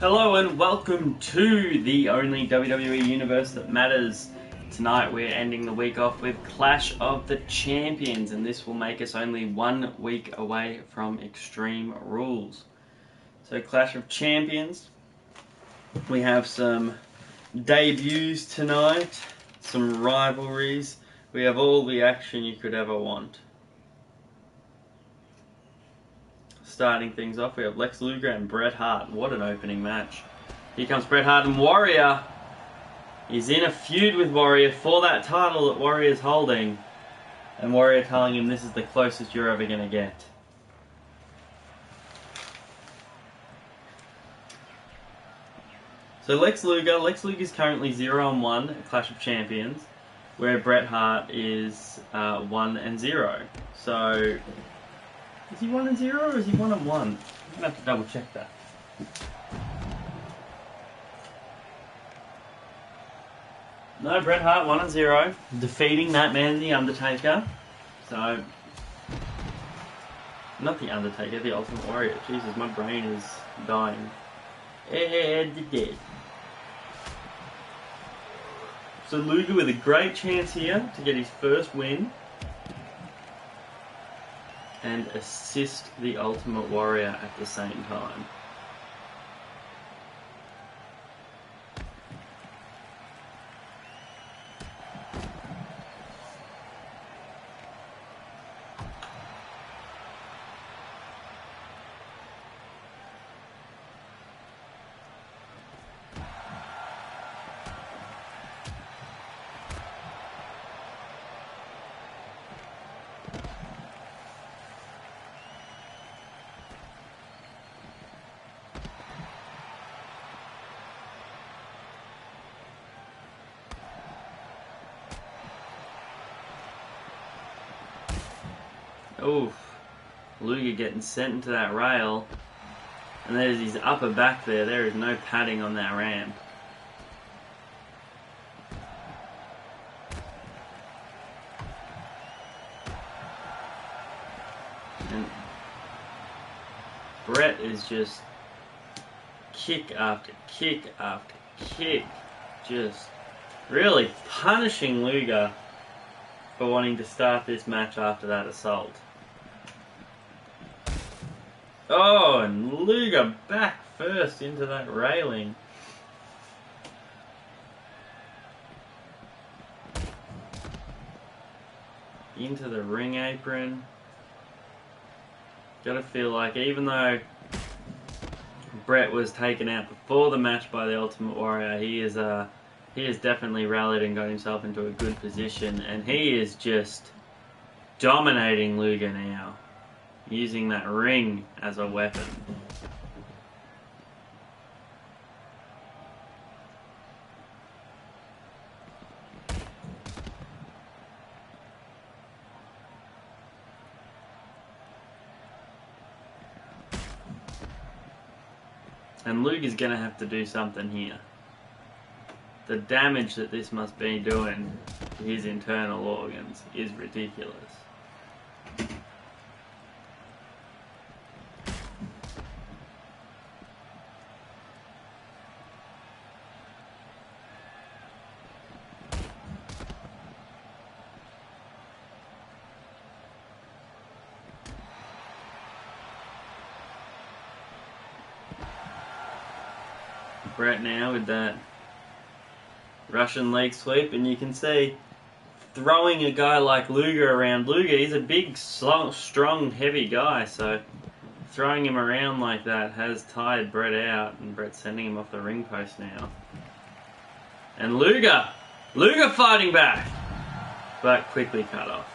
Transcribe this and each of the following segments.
Hello and welcome to the only WWE universe that matters. Tonight we're ending the week off with Clash of the Champions, and this will make us only 1 week away from Extreme Rules. So Clash of Champions, we have some debuts tonight, some rivalries, we have all the action you could ever want. Starting things off, we have Lex Luger and Bret Hart. What an opening match. Here comes Bret Hart, and Warrior is in a feud with Warrior for that title that Warrior's holding. And Warrior telling him this is the closest you're ever going to get. So Lex Luger's currently 0-1 at Clash of Champions, where Bret Hart is 1-0. So is he 1-0 or is he 1-1? I'm going to have to double check that. No, Bret Hart 1-0, defeating that man, The Undertaker. So, not The Undertaker, The Ultimate Warrior. Jesus, my brain is dying. Dead. So Luger with a great chance here to get his first win and assist the Ultimate Warrior at the same time. Oof. Luger getting sent into that rail. And there's his upper back there. There is no padding on that ramp. And Bret is just kick after kick after kick. Just really punishing Luger for wanting to start this match after that assault. Oh, and Luger back first into that railing. Into the ring apron. Gotta feel like even though Bret was taken out before the match by the Ultimate Warrior, he has definitely rallied and got himself into a good position, and he is just dominating Luger now, using that ring as a weapon. And Luger's going to have to do something here. The damage that this must be doing to his internal organs is ridiculous. Bret now with that Russian leg sweep, and you can see throwing a guy like Luger around. Luger, he's a big, strong, heavy guy, so throwing him around like that has tired Bret out, and Bret's sending him off the ring post now. And Luger fighting back, but quickly cut off.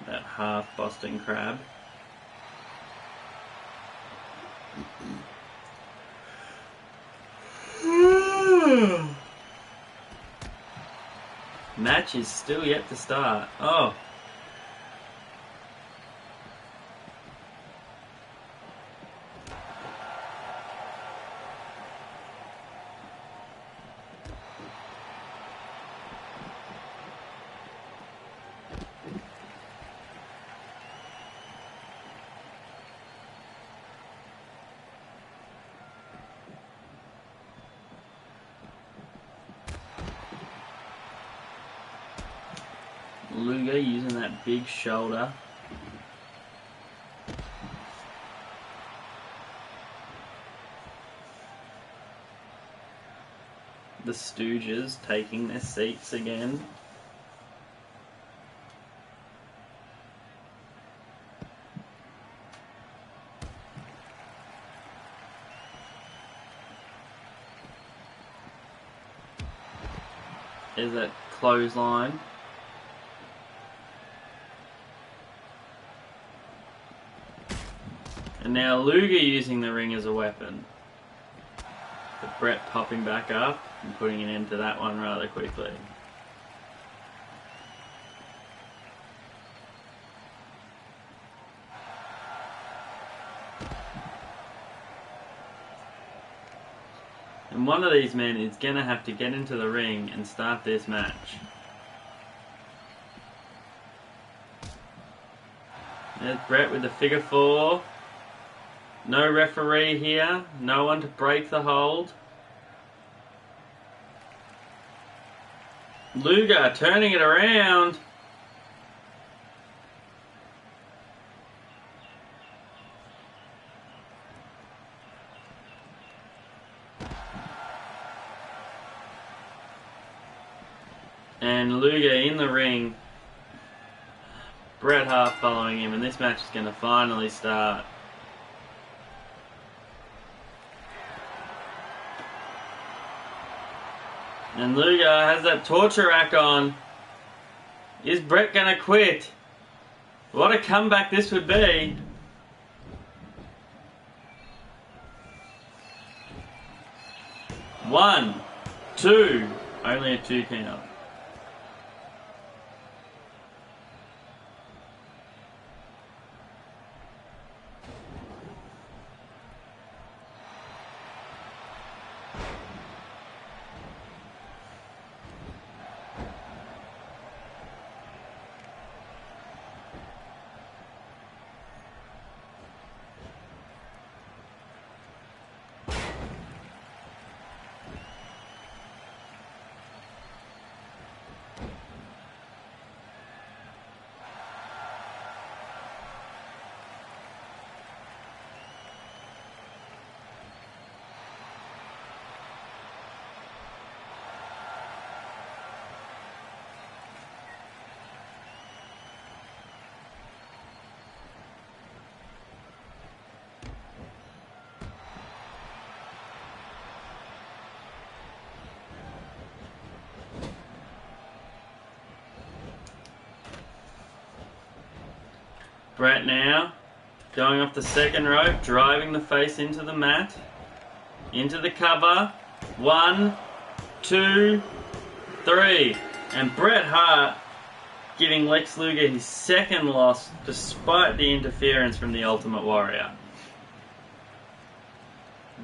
That half Boston Crab. Match is still yet to start. Oh. Luger using that big shoulder. The Stooges taking their seats again. There's that clothesline. And now Luger using the ring as a weapon. But Bret popping back up and putting an end to that one rather quickly. And one of these men is going to have to get into the ring and start this match. There's Bret with the figure four. No referee here. No one to break the hold. Luger turning it around. And Luger in the ring. Bret Hart following him, and this match is going to finally start. And Luger has that torture rack on. Is Bret going to quit? What a comeback this would be. One, two, only a 2 count. Bret now going off the second rope, driving the face into the mat, into the cover. 1, 2, 3. And Bret Hart giving Lex Luger his second loss despite the interference from the Ultimate Warrior.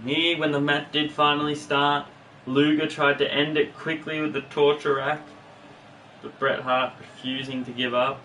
Here, when the match did finally start, Luger tried to end it quickly with the torture rack, but Bret Hart refusing to give up.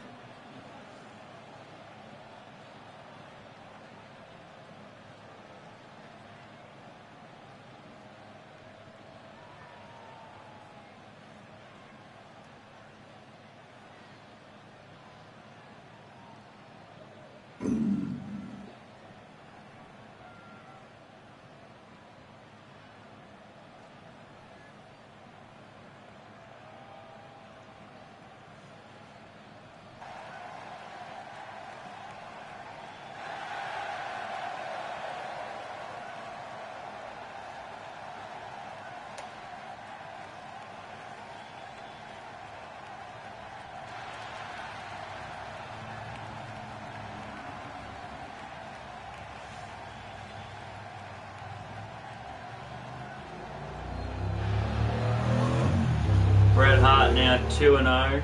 Bret Hart now 2-0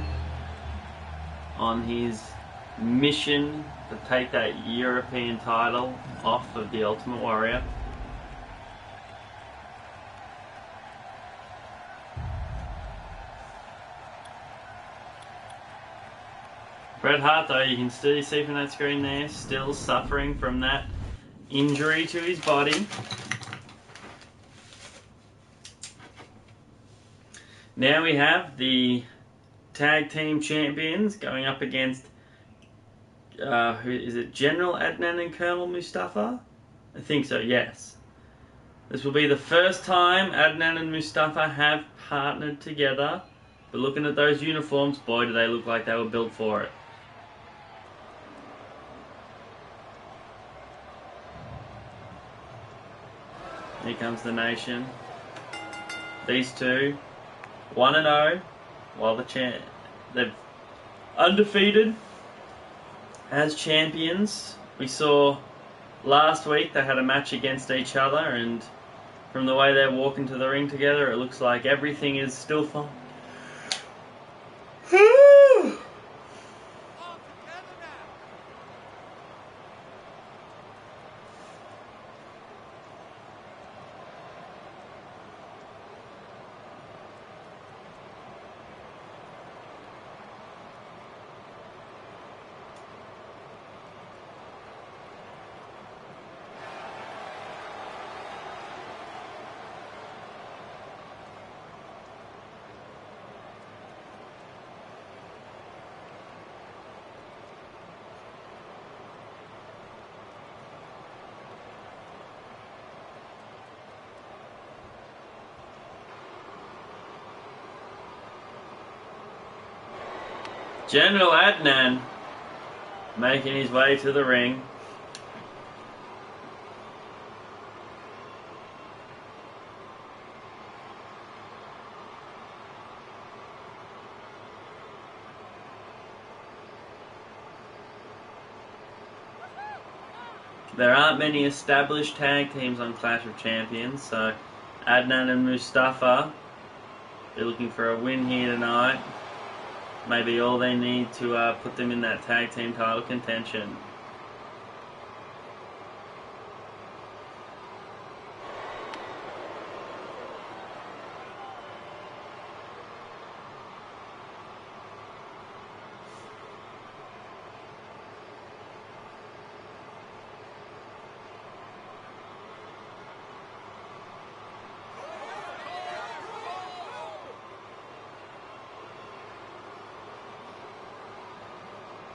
on his mission to take that European title off of the Ultimate Warrior. Bret Hart, though, you can still see from that screen there, still suffering from that injury to his body. Now we have the Tag Team Champions going up against, who is it, General Adnan and Colonel Mustafa? I think so, yes. This will be the first time Adnan and Mustafa have partnered together. But looking at those uniforms, boy, do they look like they were built for it. Here comes the Nation. These two, 1-0, while they've undefeated as champions. We saw last week they had a match against each other, and from the way they're walking to the ring together, it looks like everything is still fine. General Adnan making his way to the ring. There aren't many established tag teams on Clash of Champions, so Adnan and Mustafa, they're looking for a win here tonight. Maybe all they need to put them in that tag team title contention.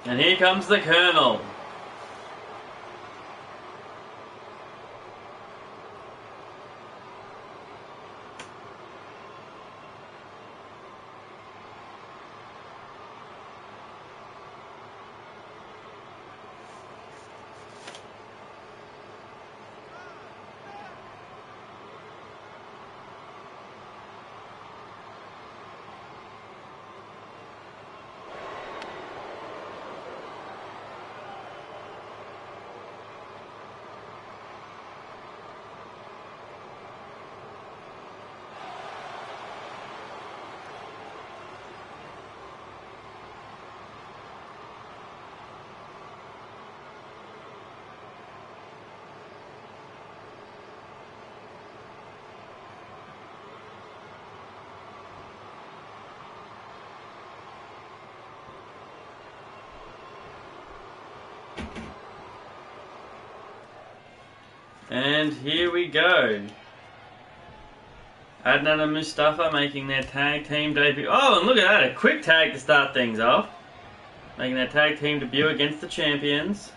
And here comes the Colonel. And here we go. Adnan and Mustafa making their tag team debut. Oh, and look at that, a quick tag to start things off. Making their tag team debut against the champions.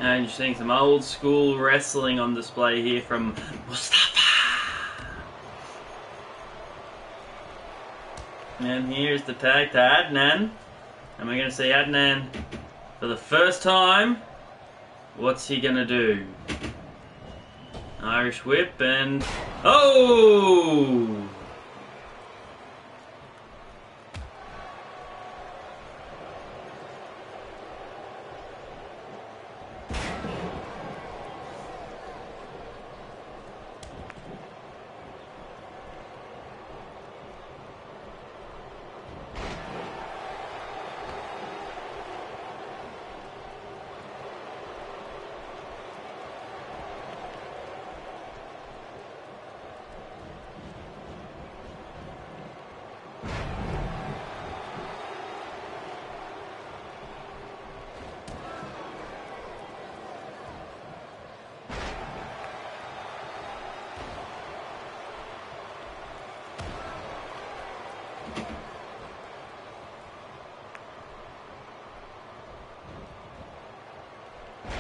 And you're seeing some old school wrestling on display here from Mustafa. And here's the tag to Adnan. And we're going to see Adnan for the first time. What's he going to do? Irish whip and... oh!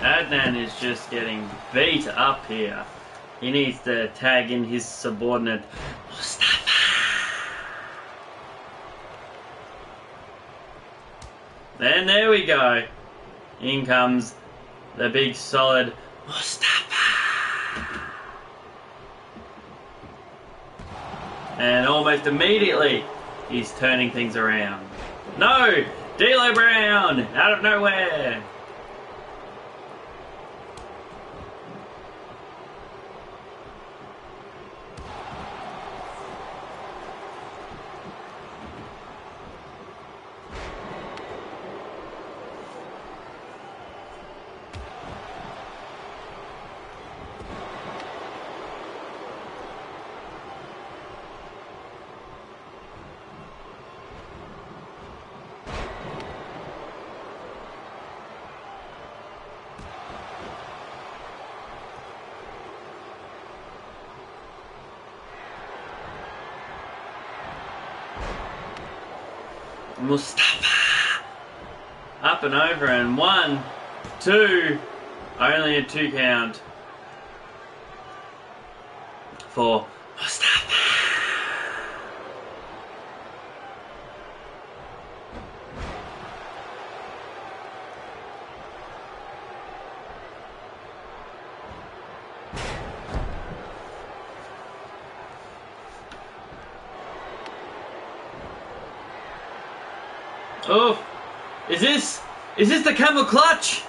Adnan is just getting beat up here. He needs to tag in his subordinate, Mustafa. And there we go. In comes the big solid Mustafa. And almost immediately, he's turning things around. No! D'Lo Brown! Out of nowhere! Mustafa! Up and over, and 1, 2, only a 2 count for Mustafa. Oh, is this the camel clutch?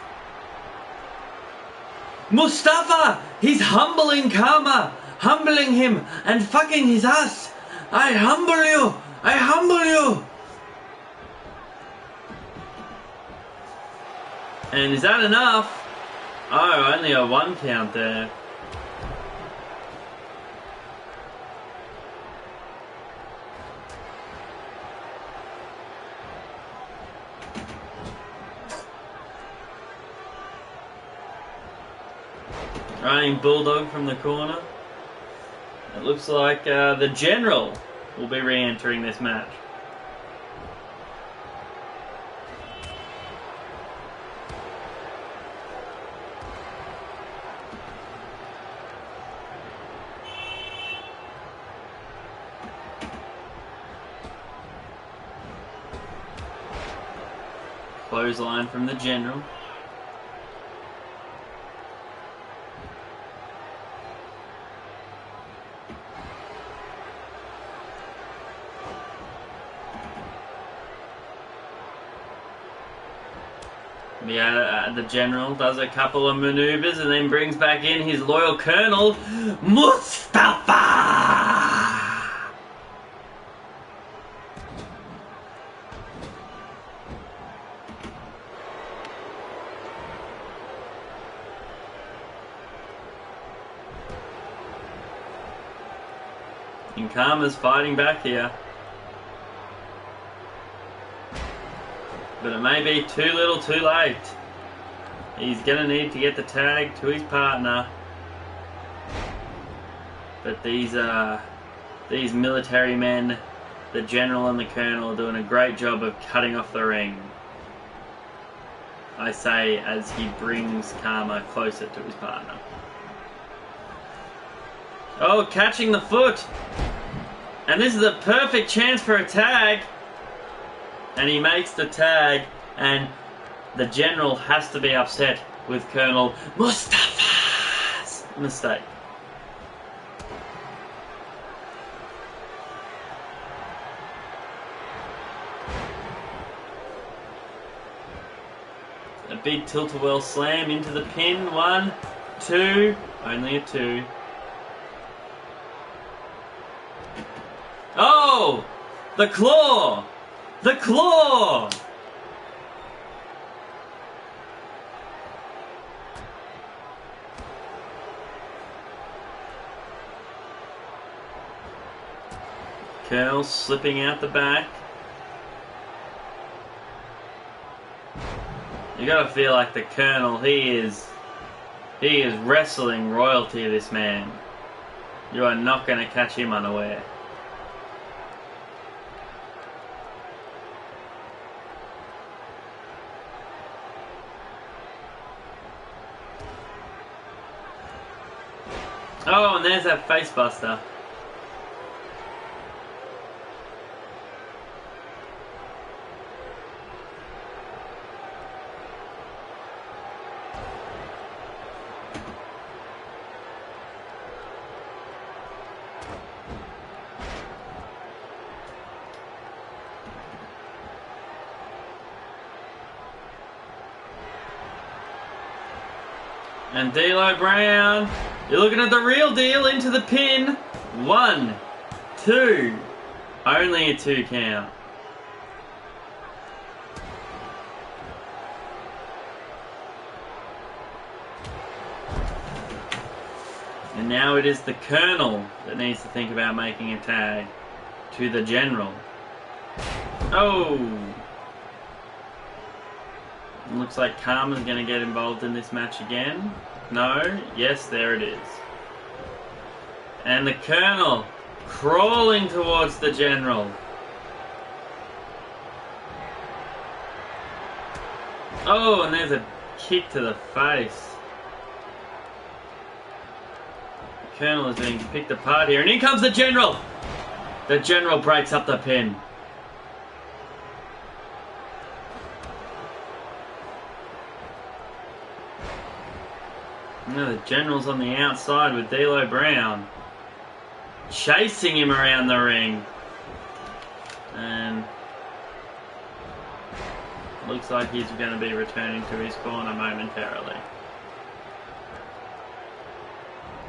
Mustafa, he's humbling Karma, humbling him and fucking his ass. I humble you, I humble you. And is that enough? Oh, only a 1 count there. Running Bulldog from the corner. It looks like the General will be re-entering this match. Clothesline from the General. Yeah, the General does a couple of maneuvers and then brings back in his loyal Colonel, Mustafa! And Karma's fighting back here. But it may be too little too late. He's going to need to get the tag to his partner. But these military men, the General and the Colonel, are doing a great job of cutting off the ring. I say as he brings Karma closer to his partner. Oh, catching the foot! And this is a perfect chance for a tag! And he makes the tag, and the General has to be upset with Colonel Mustafa's mistake. A big tilt-a-whirl slam into the pin. 1, 2, only a 2. Oh! The claw! The claw! Colonel slipping out the back. You gotta feel like the Colonel, he is wrestling royalty, this man. You are not gonna catch him unaware. Oh, and there's that facebuster. And D'Lo Brown, you're looking at the real deal into the pin. 1, 2, only a 2 count. And now it is the Colonel that needs to think about making a tag to the General. Oh! Looks like Karma's going to get involved in this match again. No? Yes, there it is. And the Colonel crawling towards the General. Oh, and there's a kick to the face. The Colonel is being picked apart here, and in comes the General! The General breaks up the pin. No, the General's on the outside with D'Lo Brown, chasing him around the ring, and looks like he's going to be returning to his corner momentarily.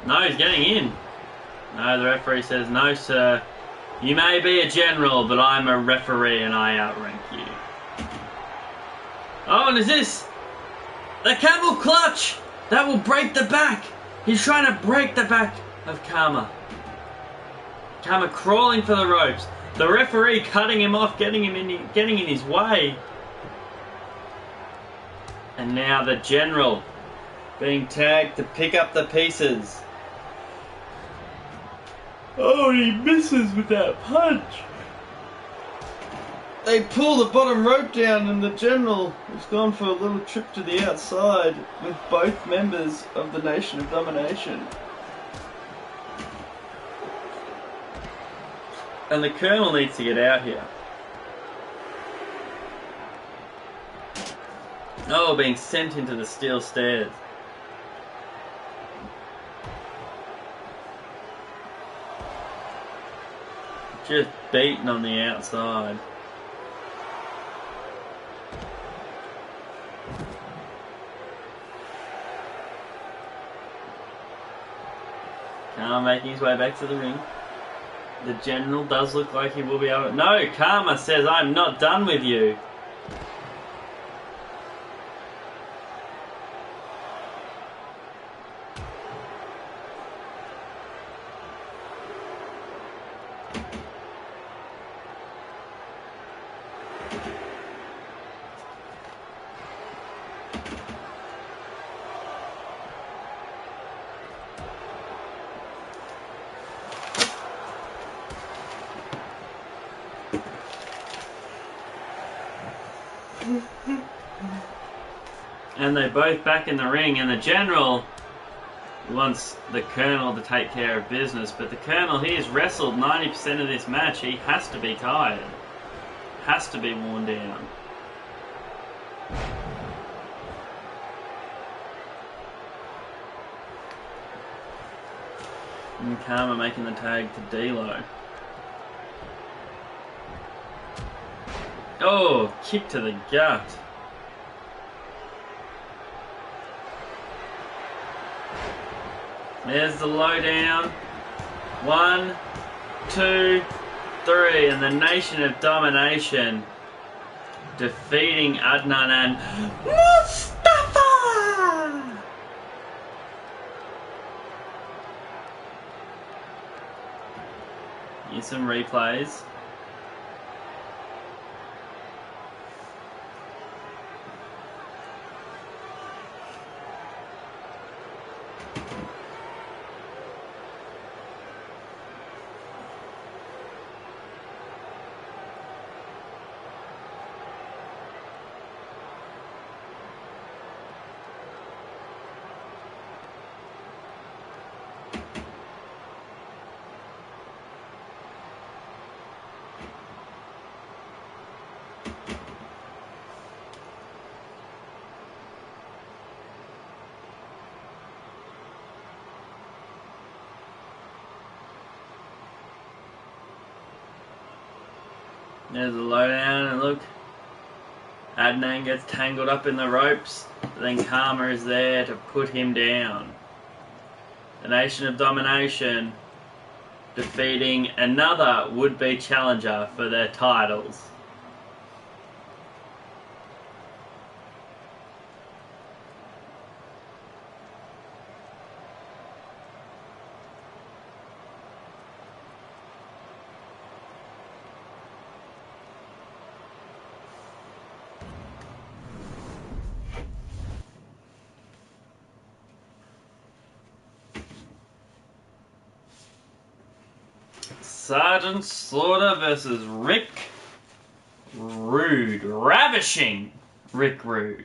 No, he's getting in. No, the referee says, "No, sir. You may be a general, but I'm a referee and I outrank you." Oh, and is this the camel clutch? That will break the back. He's trying to break the back of Karma. Karma crawling for the ropes. The referee cutting him off, getting in his way. And now the General being tagged to pick up the pieces. Oh, he misses with that punch. They pull the bottom rope down and the General has gone for a little trip to the outside with both members of the Nation of Domination. And the Colonel needs to get out here. Oh, being sent into the steel stairs. Just beaten on the outside. Karma making his way back to the ring. The General does look like he will be able to... No, Karma says, "I'm not done with you." And they're both back in the ring, and the General wants the Colonel to take care of business, but the Colonel, he has wrestled 90% of this match. He has to be tired. Has to be worn down. And Karma making the tag to D-Lo. Oh, kick to the gut. There's the lowdown. 1, 2, 3. And the Nation of Domination defeating Adnan and Mustafa! Here's some replays. There's a lowdown, and look, Adnan gets tangled up in the ropes, but then Karma is there to put him down. The Nation of Domination defeating another would-be challenger for their titles. Sergeant Slaughter versus Rick Rude. Ravishing Rick Rude.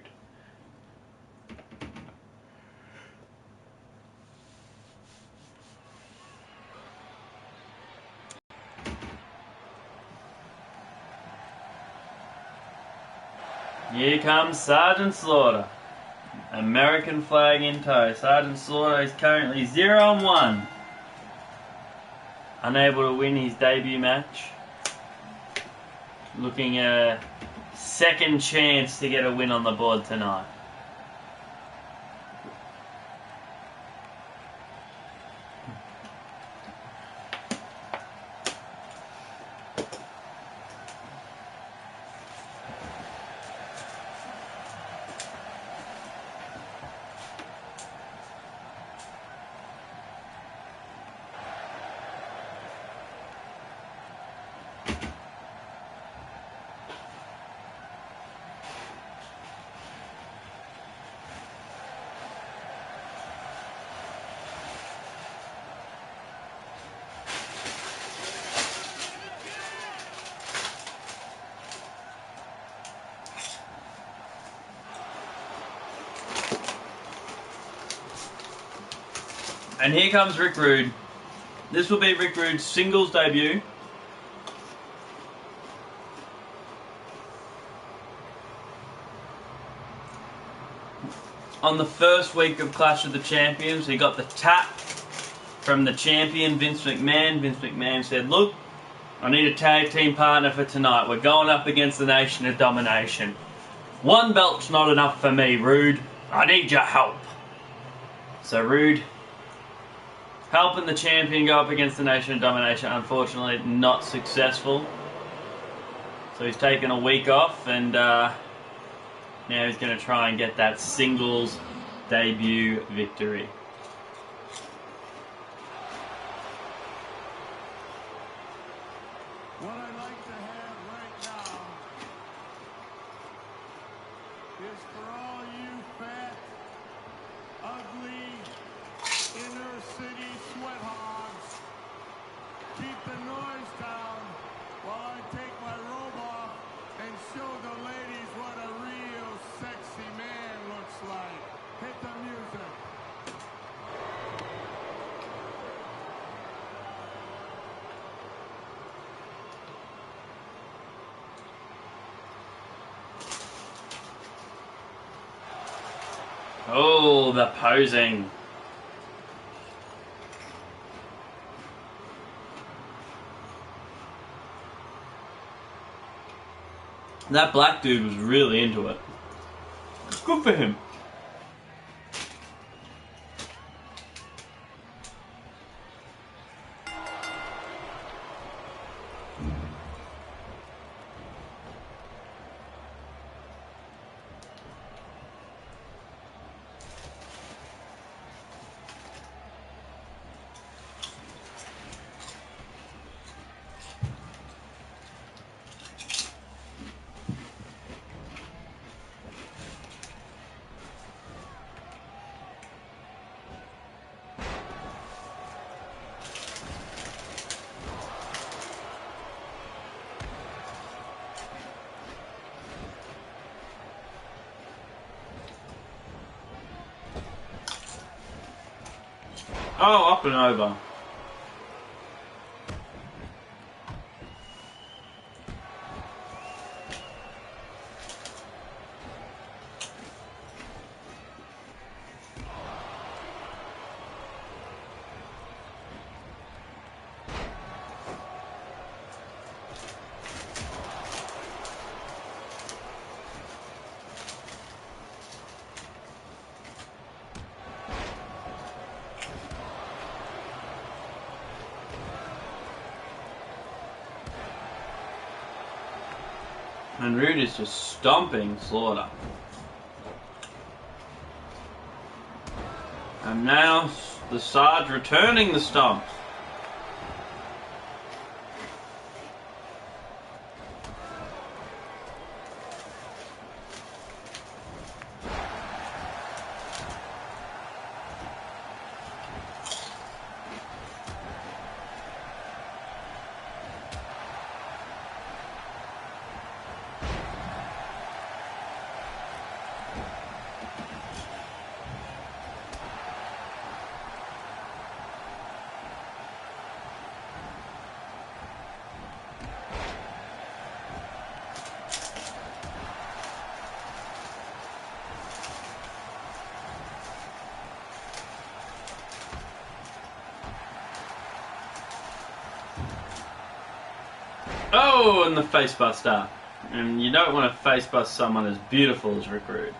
Here comes Sergeant Slaughter. American flag in tow. Sergeant Slaughter is currently 0-1. Unable to win his debut match. Looking a second chance to get a win on the board tonight. And here comes Rick Rude. This will be Rick Rude's singles debut. On the first week of Clash of the Champions, he got the tap from the champion, Vince McMahon. Vince McMahon said, look, I need a tag team partner for tonight. We're going up against the Nation of Domination. One belt's not enough for me, Rude. I need your help. So Rude, helping the champion go up against the Nation of Domination, unfortunately not successful. So he's taken a week off, and now he's going to try and get that singles debut victory. What I'd like to have right now is for all you fat, ugly, inner city sweat hogs, keep the noise down while I take my robe off and show the ladies what a real sexy man looks like. Oh, the posing. That black dude was really into it. Good for him. Oh, up and over. And Rude is just stomping Slaughter. And now the Sarge returning the stomp. Oh, and the face buster. And you don't want to face bust someone as beautiful as Rick Rude.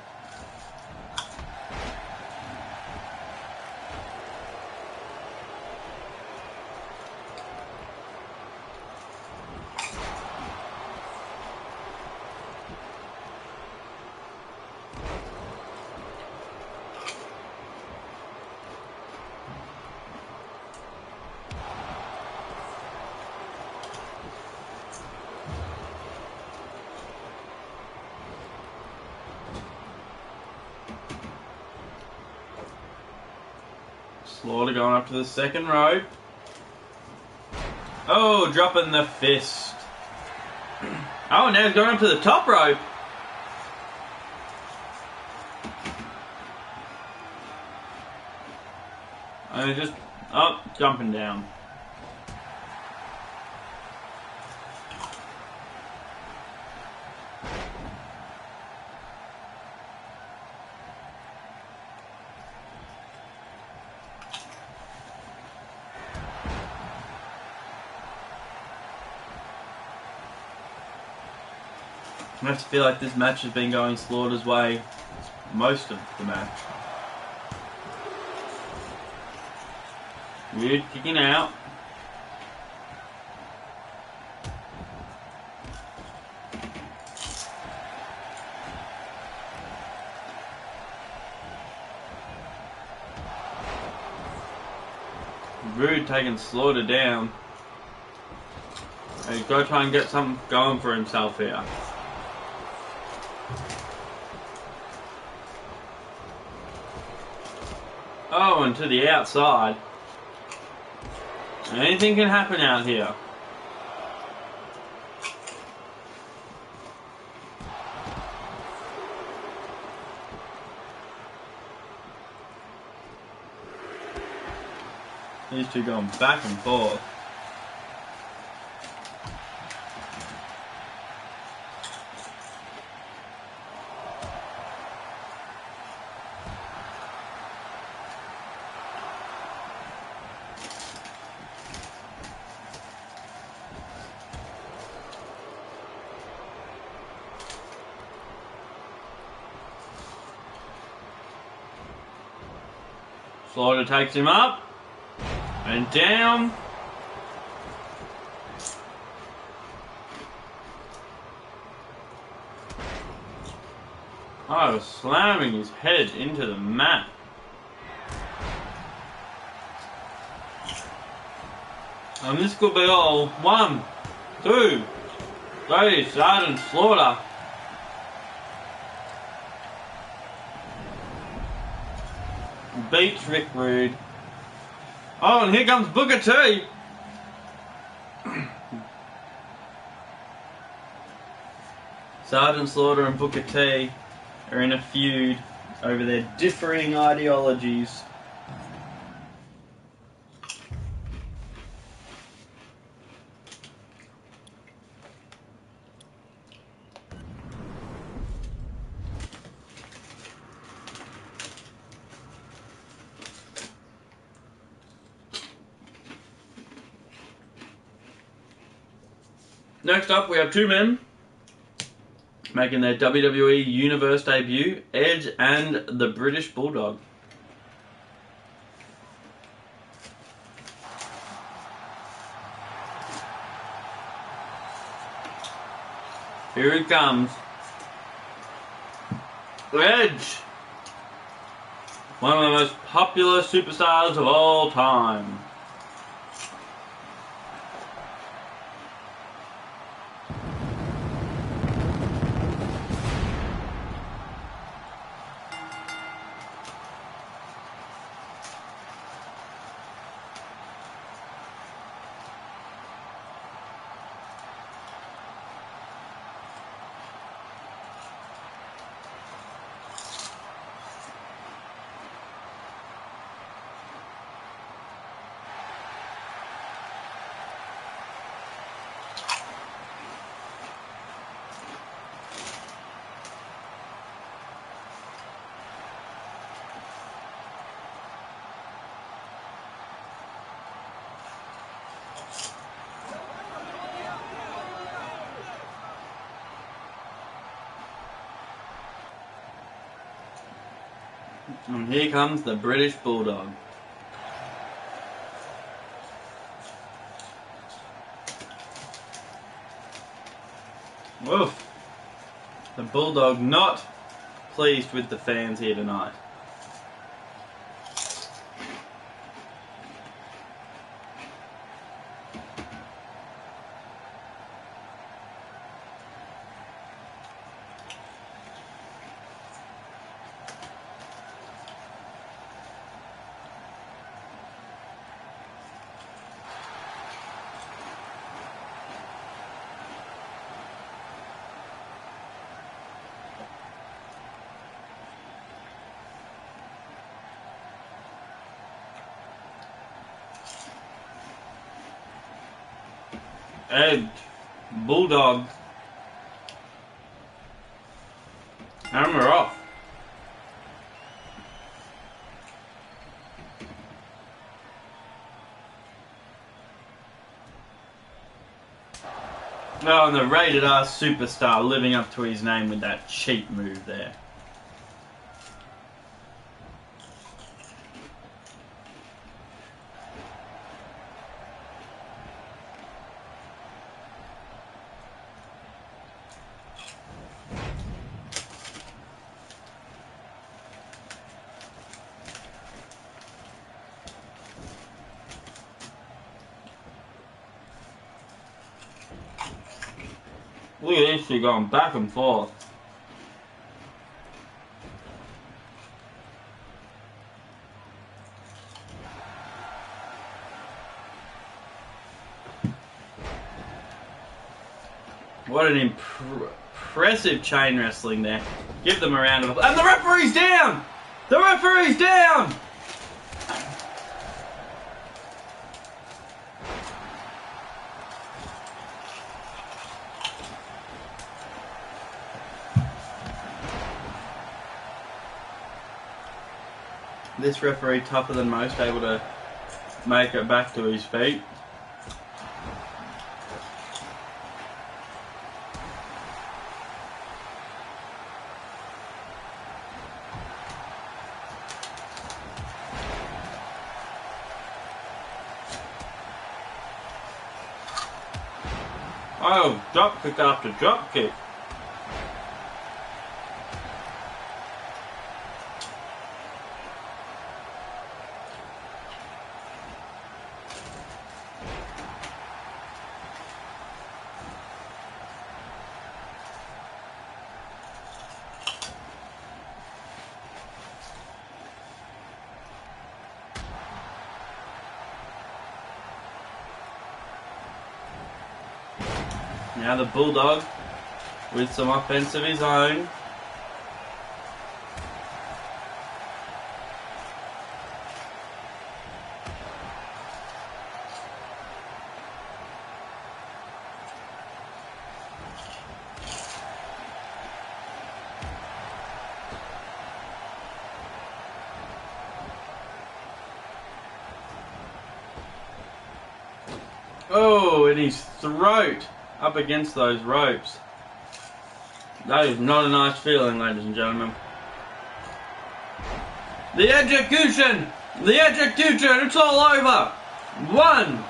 Slaughter going up to the second rope. Oh, dropping the fist. Oh, now he's going up to the top rope. And just, jumping down. I have to feel like this match has been going Slaughter's way most of the match. Rude kicking out. Rude taking Slaughter down. He's got to try and get something going for himself here. Oh, and to the outside. Anything can happen out here. These two going back and forth. Slaughter takes him up and down. Oh, slamming his head into the mat. And this could be all. 1, 2, 3, Sergeant Slaughter. Beats Rick Rude. Oh, and here comes Booker T. Sergeant Slaughter and Booker T are in a feud over their differing ideologies. Next up, we have two men making their WWE Universe debut, Edge and the British Bulldog. Here he comes. Edge, one of the most popular superstars of all time. And here comes the British Bulldog. Woof. The Bulldog not pleased with the fans here tonight. Edge, Bulldog, and we're off. Oh, and the rated R superstar living up to his name with that cheap move there. Look at these two going back and forth. What an impressive chain wrestling there. Give them a round of applause. And the referee's down! The referee's down! This referee tougher than most, able to make it back to his feet. Oh, drop kick after drop kick. Now the Bulldog with some offense of his own. Oh, in his throat. Up against those ropes. That is not a nice feeling, ladies and gentlemen. The execution! The execution! It's all over! 1,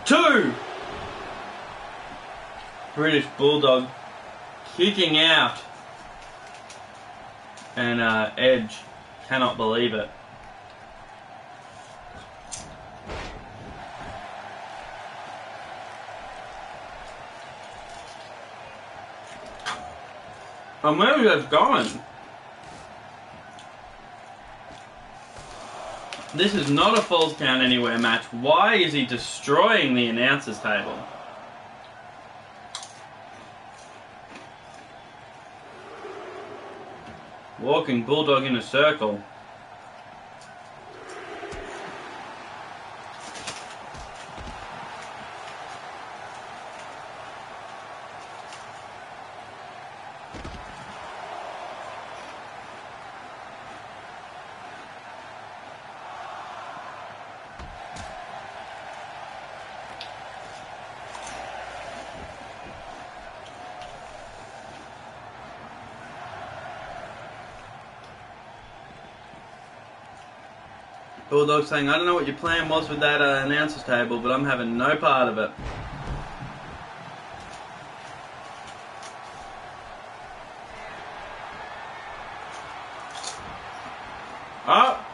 2. British Bulldog kicking out. And Edge cannot believe it. And where is that going? This is not a Falls Count Anywhere match. Why is he destroying the announcer's table? Walking Bulldog in a circle. Bulldog saying, I don't know what your plan was with that announcer's table, but I'm having no part of it. Oh!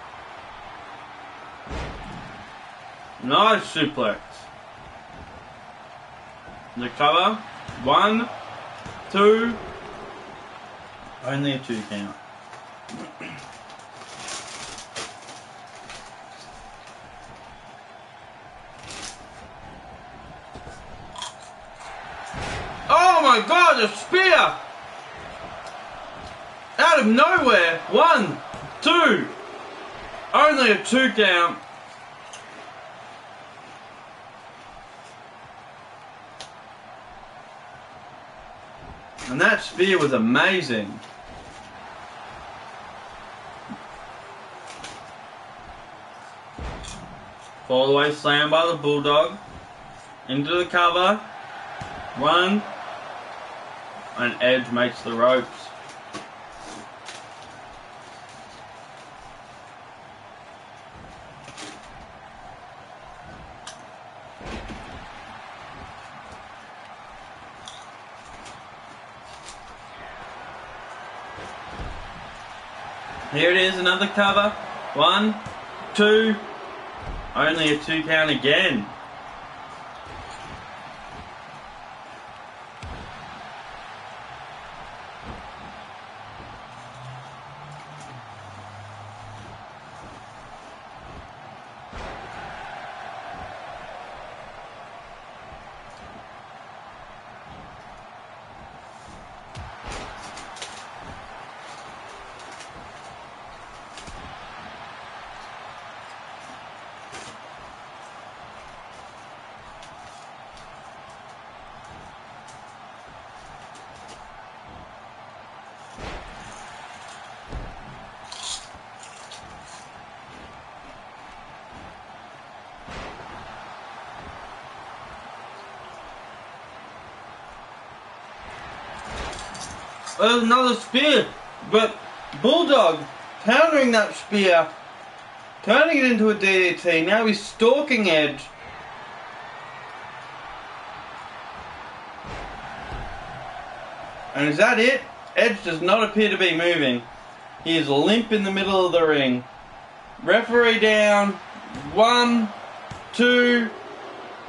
Nice suplex. The cover. 1, 2. Only a 2 count. Oh my God, a spear! Out of nowhere. 1, 2. Only a 2 count. And that spear was amazing. Fall away slam by the Bulldog. Into the cover. 1. And Edge makes the ropes. Here it is, another cover. 1, 2. Only a 2 count again. There's another spear, but Bulldog countering that spear, turning it into a DDT. Now he's stalking Edge. And is that it? Edge does not appear to be moving. He is limp in the middle of the ring. Referee down. 1, 2.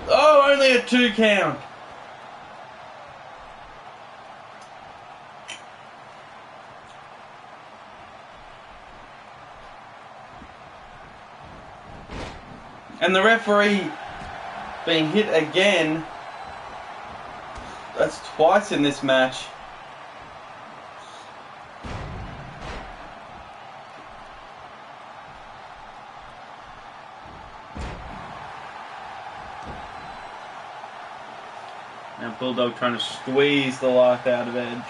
Oh, only a 2 count. And the referee being hit again. That's twice in this match. Now Bulldog trying to squeeze the life out of Edge.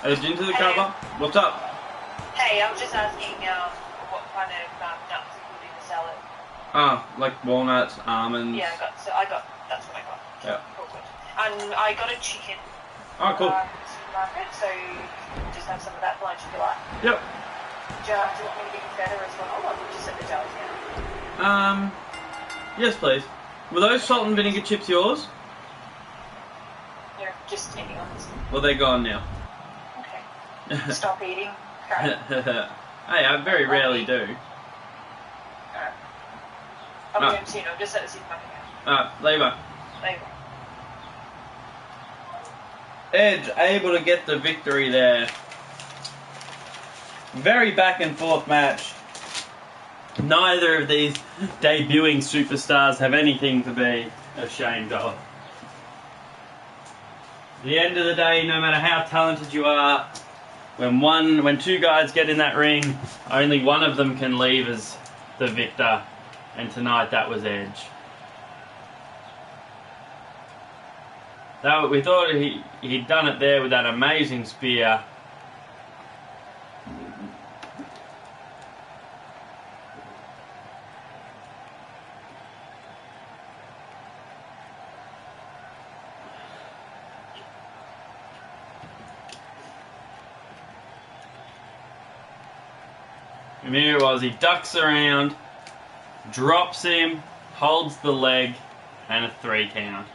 Edge into the cover. What's up? Hey, I was just asking what kind of nuts you put in the salad. Ah, like walnuts, almonds. Yeah, that's what I got. Yeah. Cool, good. And I got a chicken. Oh, cool. From the supermarket, so just have some of that for lunch if you like. Yep. Do you want me to get you feta as well, or just set the jars down? Yes, please. Were those salt and vinegar chips yours? Yeah, just any ones. Well, they're gone now. Okay. Stop eating. Okay. Hey, I very rarely do. Alright. I'll be home soon. I'll just set the supermarket down. Alright, leave There you go. Edge able to get the victory there. Very back and forth match. Neither of these debuting superstars have anything to be ashamed of. At the end of the day, no matter how talented you are, when two guys get in that ring, only one of them can leave as the victor, and tonight that was Edge. We thought he'd done it there with that amazing spear. And here it was, he ducks around, drops him, holds the leg, and a 3 count.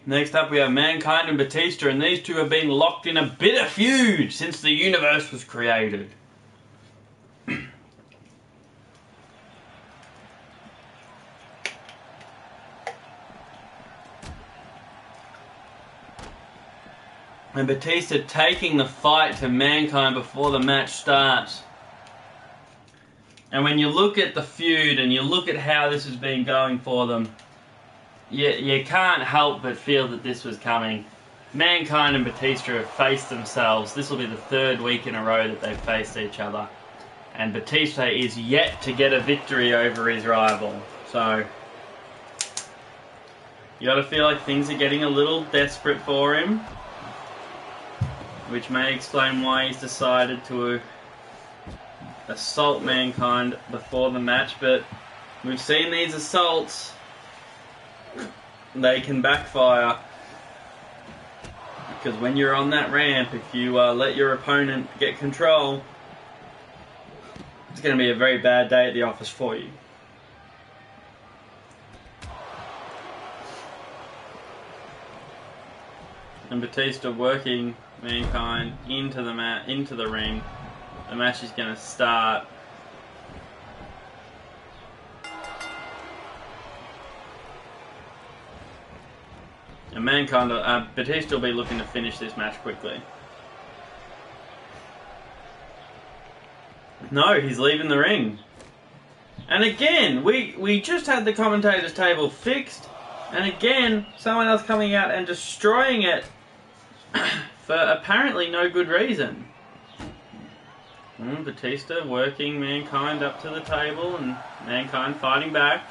Next up we have Mankind and Batista, and these two have been locked in a bitter feud since the universe was created. And Batista taking the fight to Mankind before the match starts. And when you look at the feud and you look at how this has been going for them, you can't help but feel that this was coming. Mankind and Batista have faced themselves. This will be the 3rd week in a row that they've faced each other. And Batista is yet to get a victory over his rival. So, you gotta feel like things are getting a little desperate for him. Which may explain why he's decided to assault Mankind before the match. But we've seen these assaults. They can backfire, because when you're on that ramp, if you let your opponent get control, it's going to be a very bad day at the office for you. And Batista working Mankind into the ring. The match is going to start. And Batista will be looking to finish this match quickly. No, he's leaving the ring. And again, we just had the commentators table fixed, and again, someone else coming out and destroying it for apparently no good reason. Batista working Mankind up to the table, and Mankind fighting back.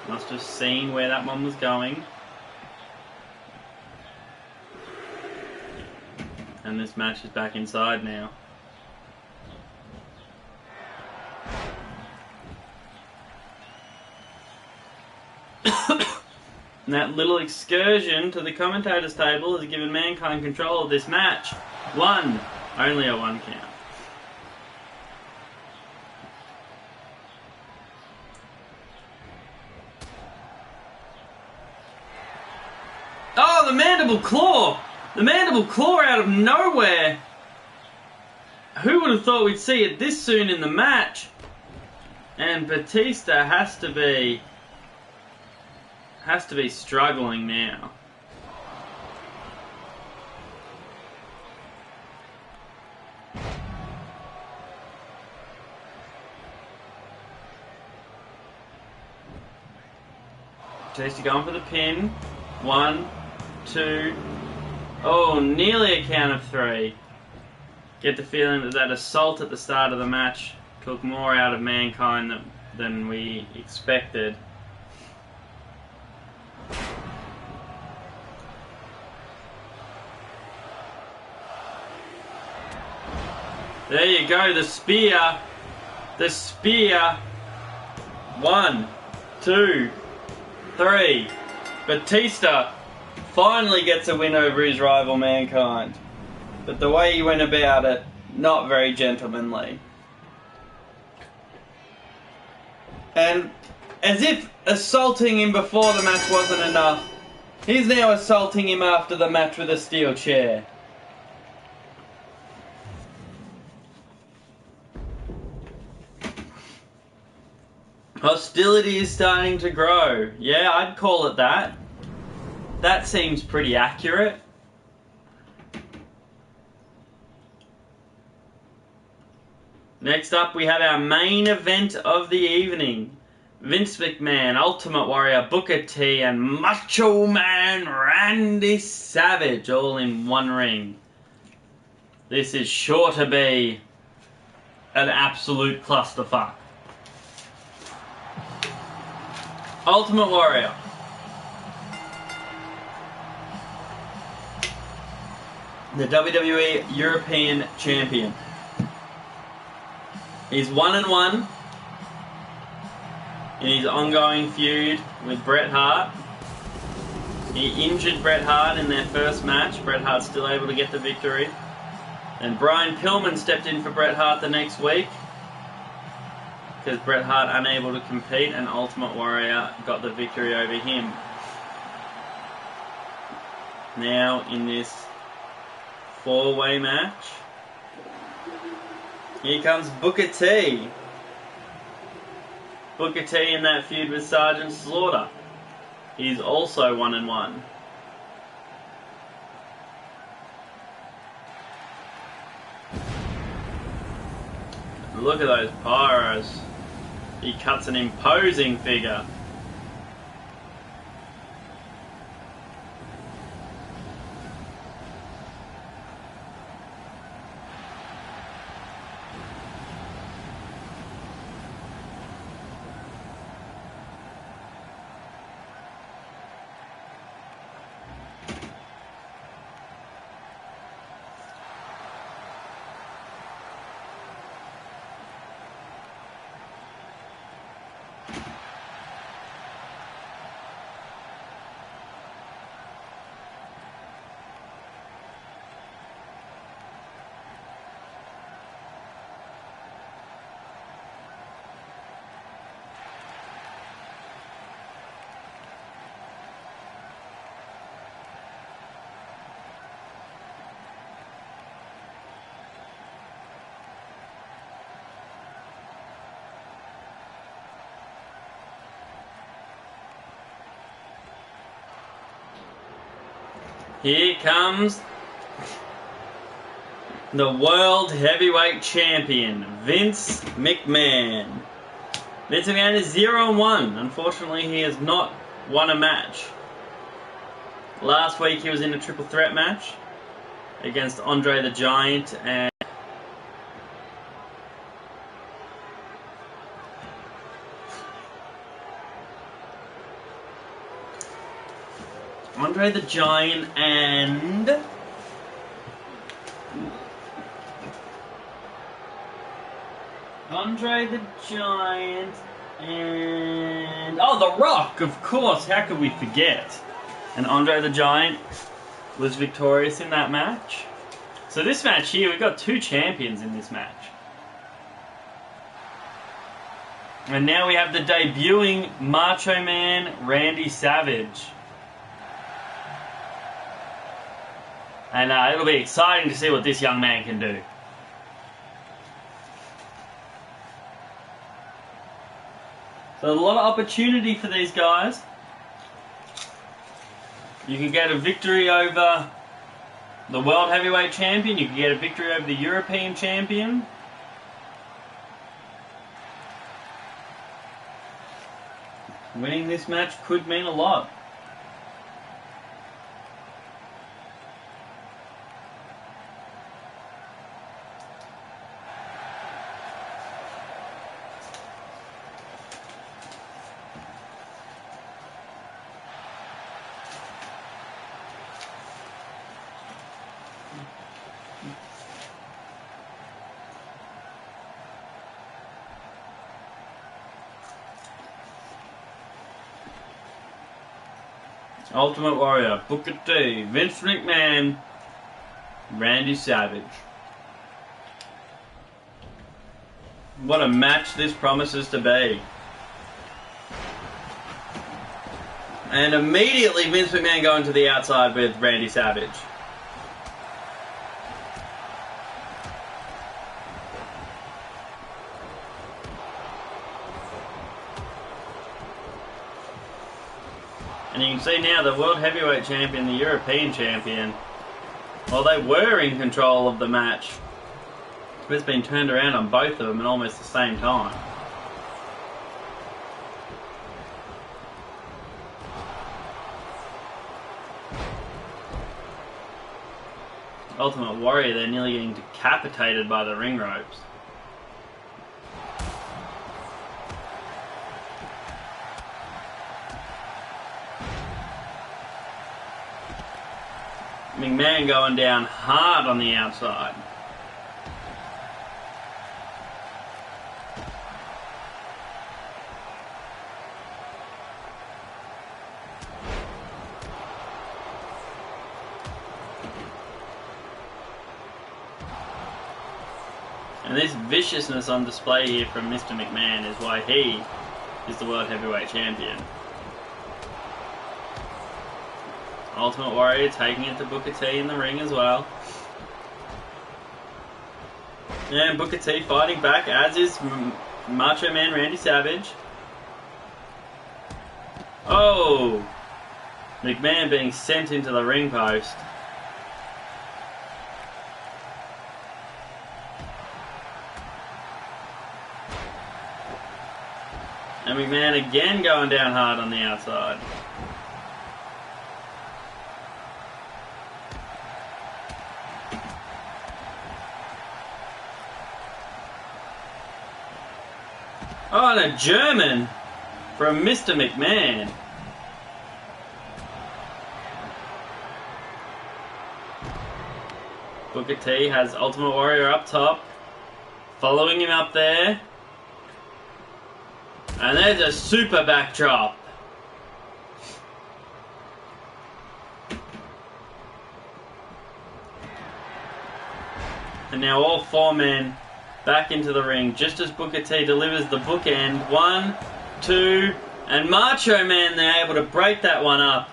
Must have seen where that one was going. And this match is back inside now. And that little excursion to the commentators table has given Mankind control of this match. Only a 1 count. Oh, the mandible claw! The mandible claw out of nowhere! Who would have thought we'd see it this soon in the match? And Batista has to be struggling now. Batista going for the pin. 1, 2. Oh, nearly a count of 3. Get the feeling that that assault at the start of the match took more out of Mankind than we expected. There you go, the spear. The spear. 1, 2, 3. Batista finally gets a win over his rival Mankind. But the way he went about it, not very gentlemanly. And as if assaulting him before the match wasn't enough, he's now assaulting him after the match with a steel chair. Hostility is starting to grow. Yeah, I'd call it that. That seems pretty accurate. Next up, we have our main event of the evening. Vince McMahon, Ultimate Warrior, Booker T, and Macho Man Randy Savage all in one ring. This is sure to be an absolute clusterfuck. Ultimate Warrior. The WWE European Champion. He's 1-1 in his ongoing feud with Bret Hart. He injured Bret Hart in their first match. Bret Hart's still able to get the victory. And Brian Pillman stepped in for Bret Hart the next week because Bret Hart unable to compete, and Ultimate Warrior got the victory over him. Now in this 4-way match, here comes Booker T. Booker T in that feud with Sergeant Slaughter. He's also 1-1. Look at those pyros. He cuts an imposing figure. Here comes the World Heavyweight Champion, Vince McMahon. Vince McMahon is 0-1. Unfortunately, he has not won a match. Last week he was in a triple threat match against Andre the Giant and Andre the Giant and The Rock, of course, how could we forget? And Andre the Giant was victorious in that match. So this match here, we've got two champions in this match. And now we have the debuting Macho Man Randy Savage. And it'll be exciting to see what this young man can do. So a lot of opportunity for these guys. You can get a victory over the World Heavyweight Champion. You can get a victory over the European Champion. Winning this match could mean a lot. Ultimate Warrior, Booker T, Vince McMahon, Randy Savage. What a match this promises to be. And immediately Vince McMahon going to the outside with Randy Savage. And you can see now the World Heavyweight Champion, the European Champion, while they were in control of the match, it's been turned around on both of them at almost the same time. Ultimate Warrior, they're nearly getting decapitated by the ring ropes. McMahon going down hard on the outside. And this viciousness on display here from Mr. McMahon is why he is the World Heavyweight Champion. Ultimate Warrior taking it to Booker T in the ring as well. And Booker T fighting back, as is Macho Man Randy Savage. Oh! McMahon being sent into the ring post. And McMahon again going down hard on the outside. Oh, and a German from Mr. McMahon. Booker T has Ultimate Warrior up top, following him up there. And there's a super backdrop. And now all four men back into the ring, just as Booker T delivers the bookend. 1, 2, and Macho Man there able to break that one up.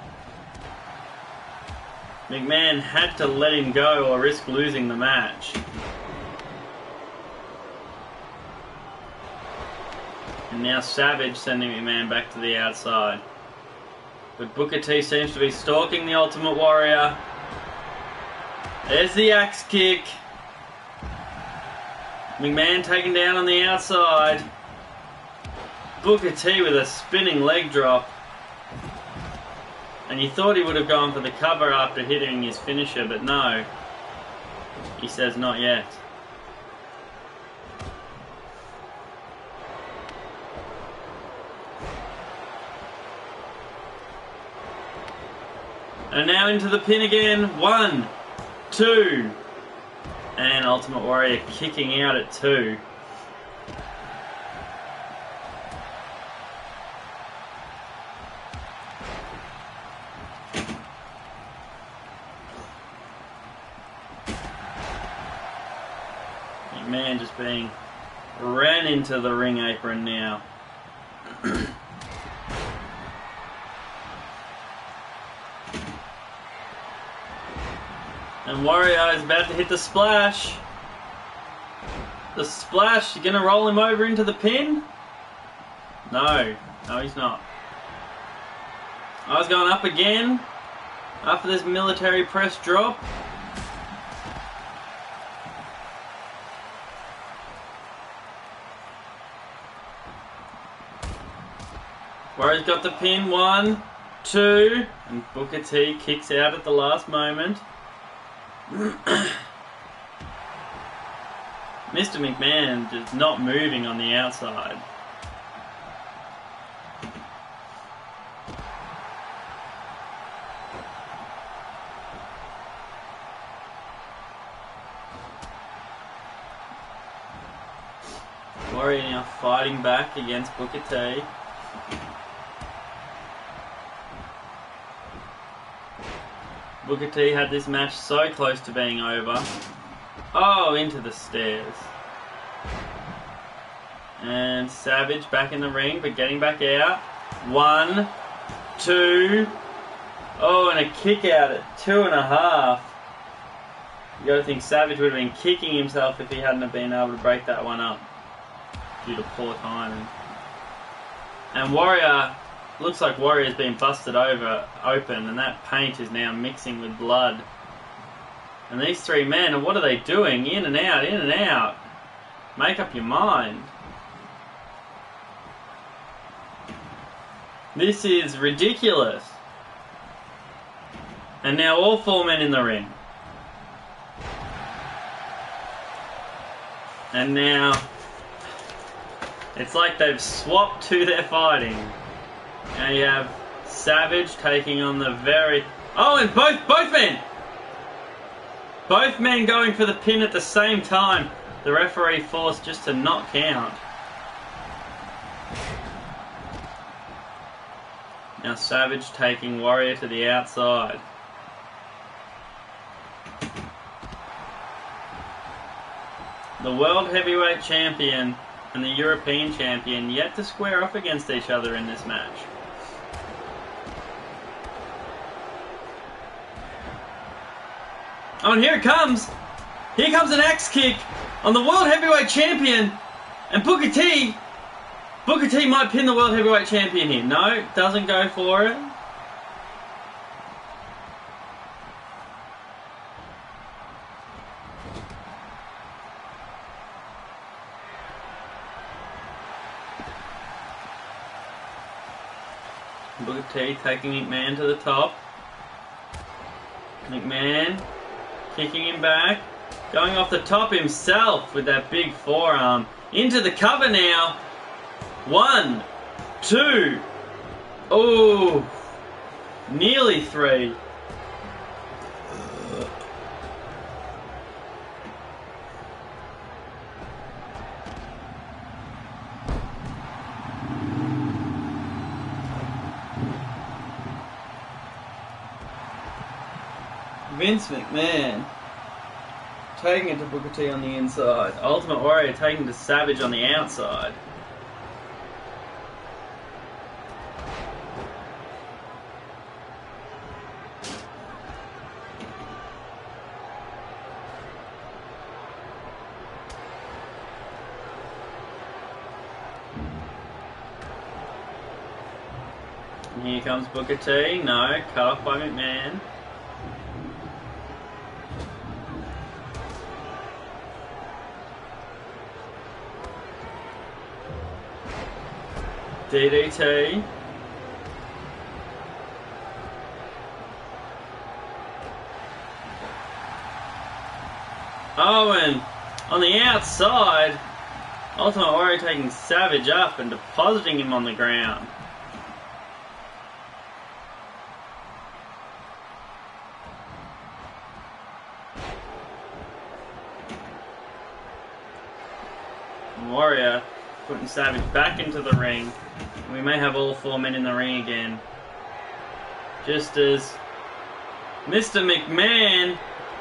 McMahon had to let him go or risk losing the match. And now Savage sending McMahon back to the outside. But Booker T seems to be stalking the Ultimate Warrior. There's the axe kick. McMahon taken down on the outside. Booker T with a spinning leg drop. And you thought he would have gone for the cover after hitting his finisher, but no. He says not yet. And now into the pin again. 1, 2. And Ultimate Warrior kicking out at 2. Man just being ran into the ring apron now. And Warrior is about to hit the splash. The splash, you're gonna roll him over into the pin? No, he's not. I was going up again after this military press drop. Warrior's got the pin, 1, 2, and Booker T kicks out at the last moment. Mr. McMahon just not moving on the outside. Warrior now fighting back against Booker T. Booker T had this match so close to being over. Oh, into the stairs. And Savage back in the ring, but getting back out. 1, 2. Oh, and a kick out at 2.5. You gotta think Savage would have been kicking himself if he hadn't have been able to break that one up due to poor timing. And Warrior, looks like Warrior's been busted open, and that paint is now mixing with blood. And these three men, what are they doing? In and out, in and out. Make up your mind. This is ridiculous. And now all 4 men in the ring. And now it's like they've swapped who they're fighting. Now you have Savage taking on the very... Oh, and both men! Both men going for the pin at the same time. The referee forced just to not count. Now Savage taking Warrior to the outside. The World Heavyweight Champion and the European Champion yet to square off against each other in this match. Oh, and here it comes. Here comes an axe kick on the World Heavyweight Champion. And Booker T might pin the World Heavyweight Champion here. No, doesn't go for it. Booker T taking McMahon to the top. McMahon kicking him back. Going off the top himself with that big forearm. Into the cover now. 1, 2. Oh, nearly 3. Vince McMahon taking it to Booker T on the inside. Ultimate Warrior taking to Savage on the outside. And here comes Booker T. No, cut off by McMahon. DDT. Owen on the outside. Ultimate Warrior taking Savage up and depositing him on the ground. Warrior putting Savage back into the ring. We may have all 4 men in the ring again. Just as Mr. McMahon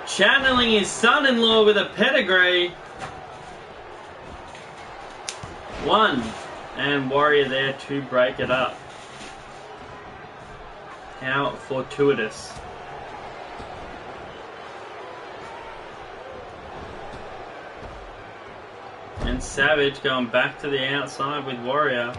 channeling his son-in-law with a pedigree. 1. And Warrior there to break it up. How fortuitous. And Savage going back to the outside with Warrior.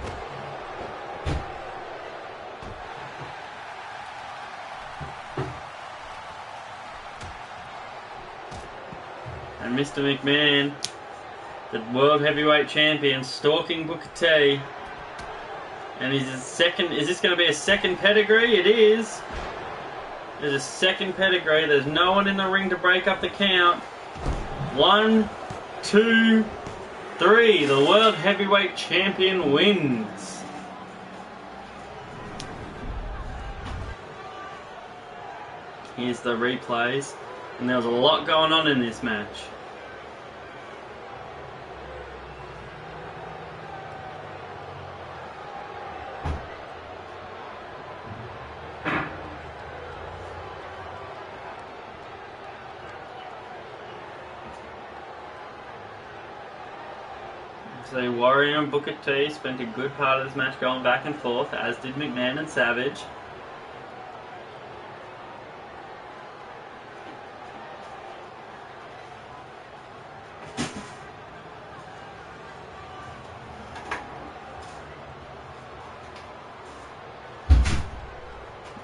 And Mr. McMahon, the World Heavyweight Champion, stalking Booker T. And he's a second. Is this going to be a second pedigree? It is. There's a second pedigree. There's no one in the ring to break up the count. 1, 2, 3. The World Heavyweight Champion wins. Here's the replays. And there was a lot going on in this match. So Warrior and Booker T spent a good part of this match going back and forth, as did McMahon and Savage.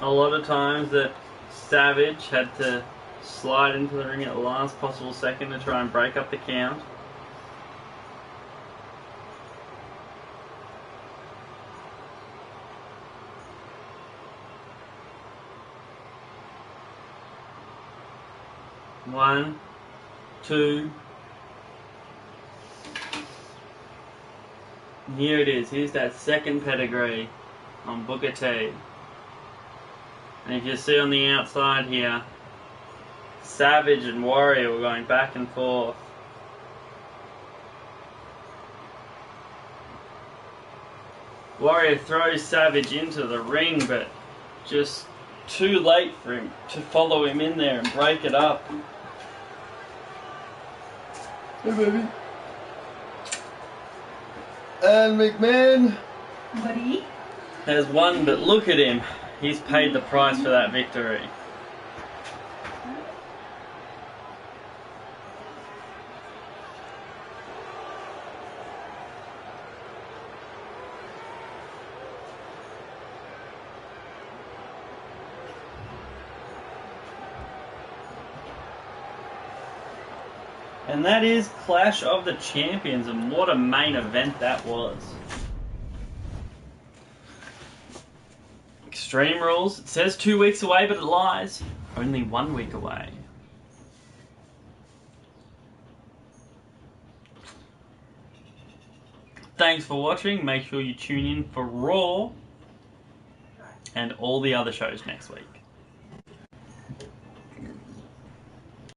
A lot of times that Savage had to slide into the ring at the last possible second to try and break up the count. One, 2. And here it is. Here's that second pedigree on Booker T. And if you see on the outside here, Savage and Warrior were going back and forth. Warrior throws Savage into the ring, but just too late for him to follow him in there and break it up. Hey, baby. And McMahon. Buddy? Has won, but look at him. He's paid the price for that victory. And that is Clash of the Champions, and what a main event that was. Extreme Rules. It says 2 weeks away, but it lies. Only 1 week away. Thanks for watching. Make sure you tune in for Raw and all the other shows next week.